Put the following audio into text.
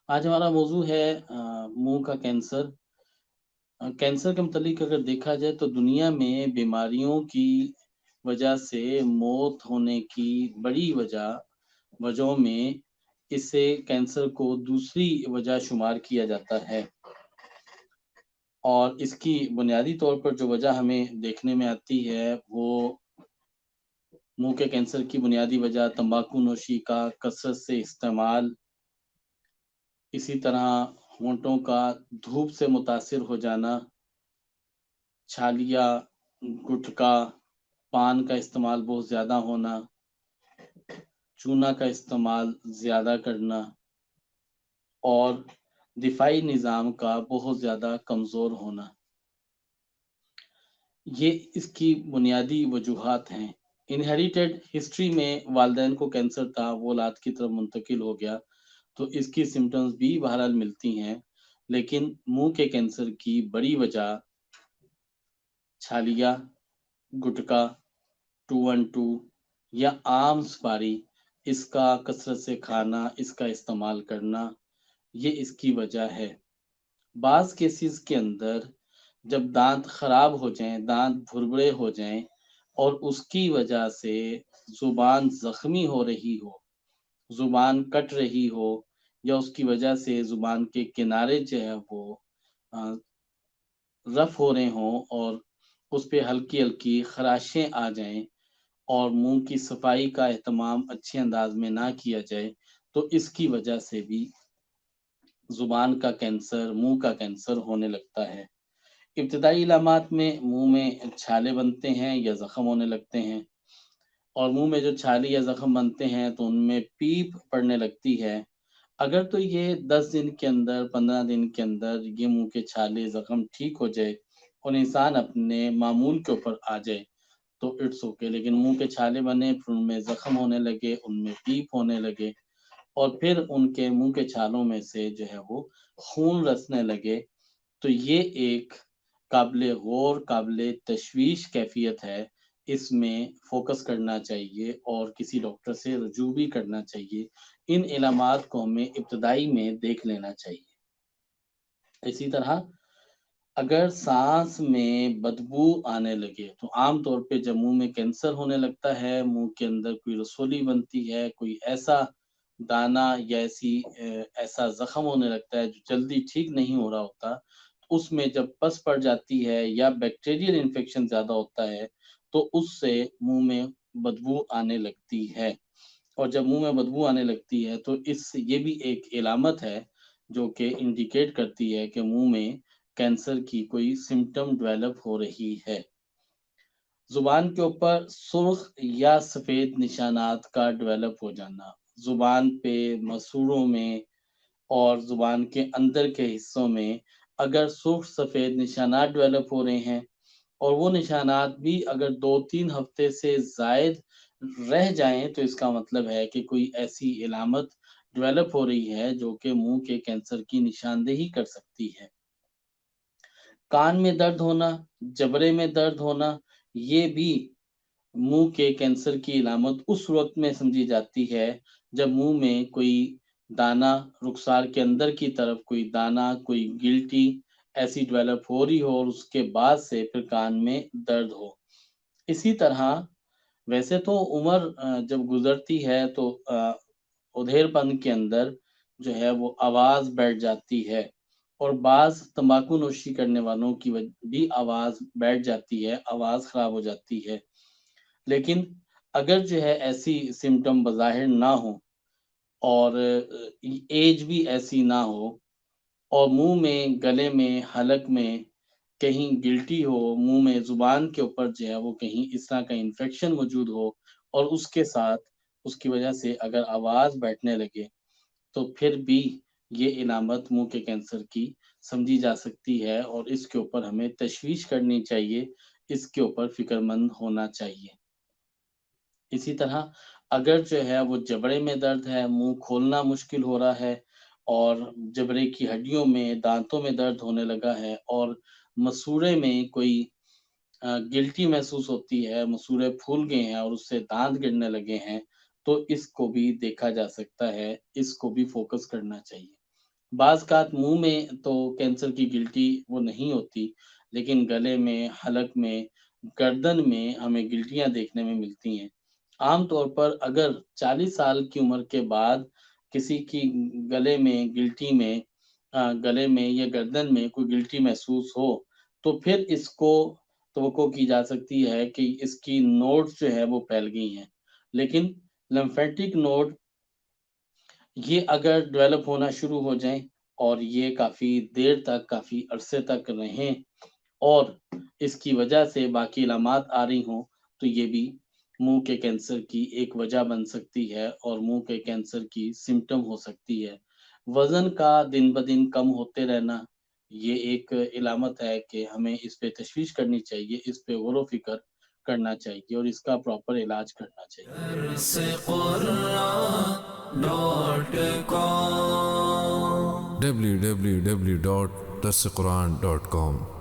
आज हमारा मौजू है मुंह का कैंसर। कैंसर के मतलब अगर देखा जाए तो दुनिया में बीमारियों की वजह से मौत होने की बड़ी वजहों में इसे कैंसर को दूसरी वजह शुमार किया जाता है। और इसकी बुनियादी तौर पर जो वजह हमें देखने में आती है वो मुंह के कैंसर की बुनियादी वजह तंबाकू नोशी का कसरत से इस्तेमाल, इसी तरह होंठों का धूप से मुतासिर हो जाना, छालिया, गुटखा, पान का इस्तेमाल बहुत ज़्यादा होना, चूना का इस्तेमाल ज़्यादा करना और दिफाई निज़ाम का बहुत ज़्यादा कमज़ोर होना, ये इसकी बुनियादी वजूहात हैं। इनहेरिटेड हिस्ट्री में वालिदैन को कैंसर था, वो औलाद की तरफ मुंतकिल हो गया, तो इसकी सिम्पटम्स भी बहरहाल मिलती हैं। लेकिन मुंह के कैंसर की बड़ी वजह छालिया, गुटखा, 212 या आम सुपारी, इसका कसरत से खाना, इसका इस्तेमाल करना, ये इसकी वजह है। बाज़ केसेस के अंदर जब दांत खराब हो जाएं, दांत भुरभुरे हो जाएं और उसकी वजह से जुबान जख्मी हो रही हो, जुबान कट रही हो या उसकी वजह से जुबान के किनारे जो है वो अ, रफ हो रहे हों और उस पे हल्की हल्की खराशें आ जाएं और मुंह की सफाई का एहतमाम अच्छे अंदाज में ना किया जाए, तो इसकी वजह से भी जुबान का कैंसर, मुंह का कैंसर होने लगता है। इब्तदाई इलामात में मुंह में छाले बनते हैं या जख्म होने लगते हैं और मुंह में जो छाले या जख्म बनते हैं तो उनमें पीप पड़ने लगती है। अगर तो ये 10 दिन के अंदर, 15 दिन के अंदर ये मुंह के छाले जख्म ठीक हो जाए और इंसान अपने मामूल के ऊपर आ जाए तो इट्स ओके। लेकिन मुंह के छाले बने, फिर उनमें जख्म होने लगे, उनमें पीप होने लगे और फिर उनके मुंह के छालों में से जो है वो खून रसने लगे, तो ये एक काबिल गौर, काबिल तशवीश कैफियत है। इसमें फ़ोकस करना चाहिए और किसी डॉक्टर से रुजू भी करना चाहिए। इन इलामात को हमें इब्तदाई में देख लेना चाहिए। इसी तरह अगर सांस में बदबू आने लगे तो आम तौर पे जब मुंह में कैंसर होने लगता है, मुंह के अंदर कोई रसोली बनती है, कोई ऐसा दाना या ऐसा जख्म होने लगता है जो जल्दी ठीक नहीं हो रहा होता, उसमें जब पस पड़ जाती है या बैक्टीरियल इन्फेक्शन ज़्यादा होता है, तो उससे मुंह में बदबू आने लगती है। और जब मुंह में बदबू आने लगती है तो इस ये भी एक इलामत है जो कि इंडिकेट करती है कि मुंह में कैंसर की कोई सिम्पटम डेवलप हो रही है। जुबान के ऊपर सुर्ख या सफेद निशानात का डेवलप हो जाना, जुबान पे, मसूड़ों में और जुबान के अंदर के हिस्सों में अगर सुर्ख सफेद निशानात डेवलप हो रहे हैं और वो निशानात भी अगर 2-3 हफ्ते से ज़ायद रह जाएँ, तो इसका मतलब है कि कोई ऐसी इलामत डेवलप हो रही है जो कि मुँह के कैंसर की निशानदेही कर सकती है। कान में दर्द होना, जबड़े में दर्द होना, ये भी मुँह के कैंसर की इलामत उस वक़्त में समझी जाती है जब मुँह में कोई दाना, रुखसार के अंदर की तरफ कोई दाना, कोई गिल्टी ऐसी डेवलप हो रही हो और उसके बाद से फिर कान में दर्द हो। इसी तरह वैसे तो उम्र जब गुज़रती है तो उधेड़पन के अंदर जो है वो आवाज़ बैठ जाती है और बाज़ तंबाकू नोशी करने वालों की भी आवाज़ बैठ जाती है, आवाज़ ख़राब हो जाती है। लेकिन अगर जो है ऐसी सिम्पटम बज़ाहिर ना हो और एज भी ऐसी ना हो और मुँह में, गले में, हलक में कहीं गिल्टी हो, मुँह में ज़ुबान के ऊपर जो है वो कहीं इस तरह का इन्फेक्शन मौजूद हो और उसके साथ उसकी वजह से अगर आवाज़ बैठने लगे, तो फिर भी ये इलामत मुँह के कैंसर की समझी जा सकती है और इसके ऊपर हमें तशवीश करनी चाहिए, इसके ऊपर फ़िक्रमंद होना चाहिए। इसी तरह अगर जो है वो जबड़े में दर्द है, मुँह खोलना मुश्किल हो रहा है और जबड़े की हड्डियों में, दाँतों में दर्द होने लगा है और मसूड़े में कोई गिल्टी महसूस होती है, मसूड़े फूल गए हैं और उससे दाँत गिरने लगे हैं, तो इसको भी देखा जा सकता है, इसको भी फ़ोकस करना चाहिए। بعض اوقات منہ میں تو کینسر کی گلٹی وہ نہیں ہوتی، لیکن گلے میں، حلق میں، گردن میں ہمیں گلٹیاں دیکھنے میں ملتی ہیں۔ عام طور پر اگر 40 سال کی عمر کے بعد کسی کی گلے میں گلٹی میں گلے میں یا گردن میں کوئی گلٹی محسوس ہو تو پھر اس کو توقع کی جا سکتی ہے کہ اس کی نوڈز جو ہے وہ پھیل گئی ہیں، لیکن لمفیٹک نوڈ یہ اگر ڈیولپ ہونا شروع ہو جائیں اور یہ کافی دیر تک کافی عرصے تک رہیں اور اس کی وجہ سے باقی علامات آ رہی ہوں تو یہ بھی منہ کے کینسر کی ایک وجہ بن سکتی ہے اور منہ کے کینسر کی سمٹم ہو سکتی ہے۔ وزن کا دن بدن کم ہوتے رہنا یہ ایک علامت ہے کہ ہمیں اس پہ تشویش کرنی چاہیے، اس پہ غور و فکر کرنا چاہیے اور اس کا پراپر علاج کرنا چاہیے۔ www.darsequran.com